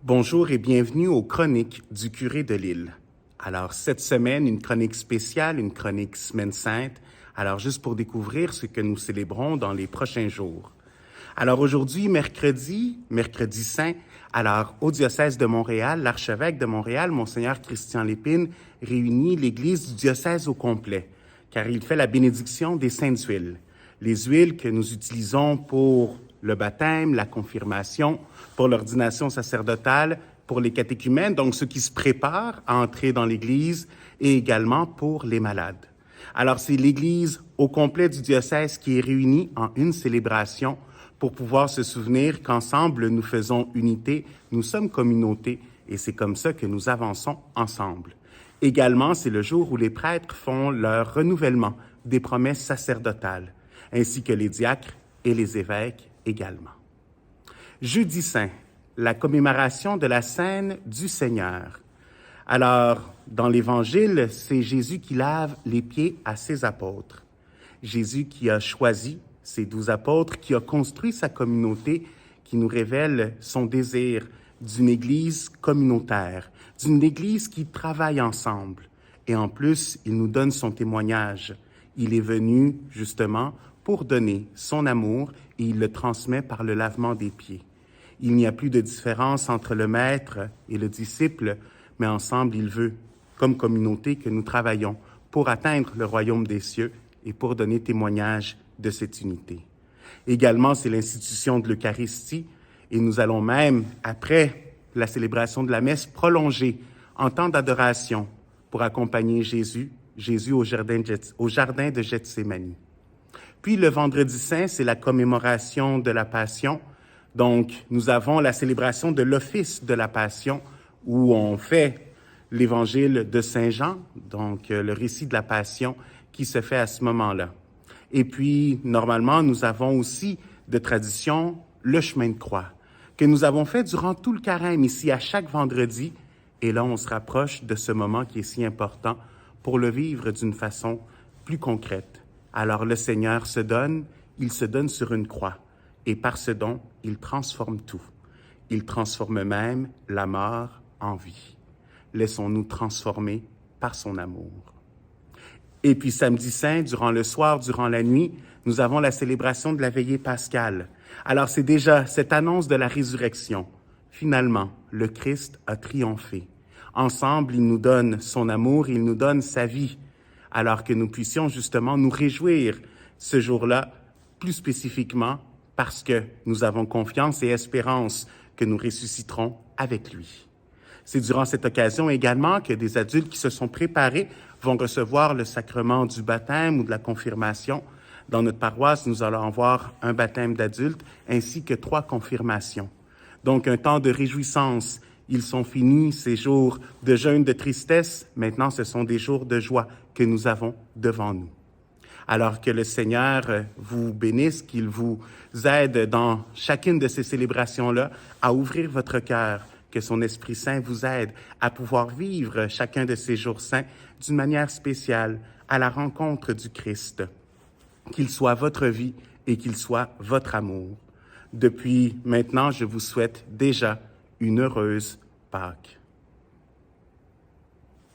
Bonjour et bienvenue aux Chroniques du curé de Lille. Alors, cette semaine, une chronique spéciale, une chronique Semaine Sainte. Alors, juste pour découvrir ce que nous célébrons dans les prochains jours. Alors, aujourd'hui, mercredi Saint, alors, au diocèse de Montréal, l'archevêque de Montréal, Monseigneur Christian Lépine, réunit l'Église du diocèse au complet, car il fait la bénédiction des saintes huiles. Les huiles que nous utilisons pour le baptême, la confirmation, pour l'ordination sacerdotale, pour les catéchumènes, donc ceux qui se préparent à entrer dans l'Église, et également pour les malades. Alors, c'est l'Église au complet du diocèse qui est réunie en une célébration pour pouvoir se souvenir qu'ensemble, nous faisons unité, nous sommes communauté, et c'est comme ça que nous avançons ensemble. Également, c'est le jour où les prêtres font leur renouvellement des promesses sacerdotales, ainsi que les diacres et les évêques également. Jeudi Saint, la commémoration de la Cène du Seigneur. Alors, dans l'Évangile, c'est Jésus qui lave les pieds à ses apôtres. Jésus qui a choisi ses 12 apôtres, qui a construit sa communauté, qui nous révèle son désir d'une Église communautaire, d'une Église qui travaille ensemble. Et en plus, il nous donne son témoignage. Il est venu, justement, pour donner son amour et il le transmet par le lavement des pieds. Il n'y a plus de différence entre le maître et le disciple, mais ensemble, il veut, comme communauté, que nous travaillons pour atteindre le royaume des cieux et pour donner témoignage de cette unité. Également, c'est l'institution de l'Eucharistie et nous allons même, après la célébration de la messe, prolonger en temps d'adoration pour accompagner Jésus au jardin de Gethsémani. Puis le vendredi saint, c'est la commémoration de la Passion. Donc, nous avons la célébration de l'office de la Passion où on fait l'évangile de Saint Jean, donc le récit de la Passion qui se fait à ce moment-là. Et puis, normalement, nous avons aussi de tradition le chemin de croix, que nous avons fait durant tout le carême ici à chaque vendredi. Et là, on se rapproche de ce moment qui est si important pour le vivre d'une façon plus concrète. Alors le Seigneur se donne, il se donne sur une croix. Et par ce don, il transforme tout. Il transforme même la mort en vie. Laissons-nous transformer par son amour. Et puis samedi saint, durant le soir, durant la nuit, nous avons la célébration de la veillée pascale. Alors c'est déjà cette annonce de la résurrection. Finalement, le Christ a triomphé. Ensemble, il nous donne son amour, il nous donne sa vie, alors que nous puissions justement nous réjouir ce jour-là, plus spécifiquement parce que nous avons confiance et espérance que nous ressusciterons avec lui. C'est durant cette occasion également que des adultes qui se sont préparés vont recevoir le sacrement du baptême ou de la confirmation. Dans notre paroisse, nous allons avoir un baptême d'adultes ainsi que 3 confirmations. Donc, un temps de réjouissance. Ils sont finis, ces jours de jeûne, de tristesse. Maintenant, ce sont des jours de joie que nous avons devant nous. Alors que le Seigneur vous bénisse, qu'il vous aide dans chacune de ces célébrations-là à ouvrir votre cœur, que son Esprit Saint vous aide à pouvoir vivre chacun de ces jours saints d'une manière spéciale, à la rencontre du Christ. Qu'il soit votre vie et qu'il soit votre amour. Depuis maintenant, je vous souhaite déjà une heureuse Pâques.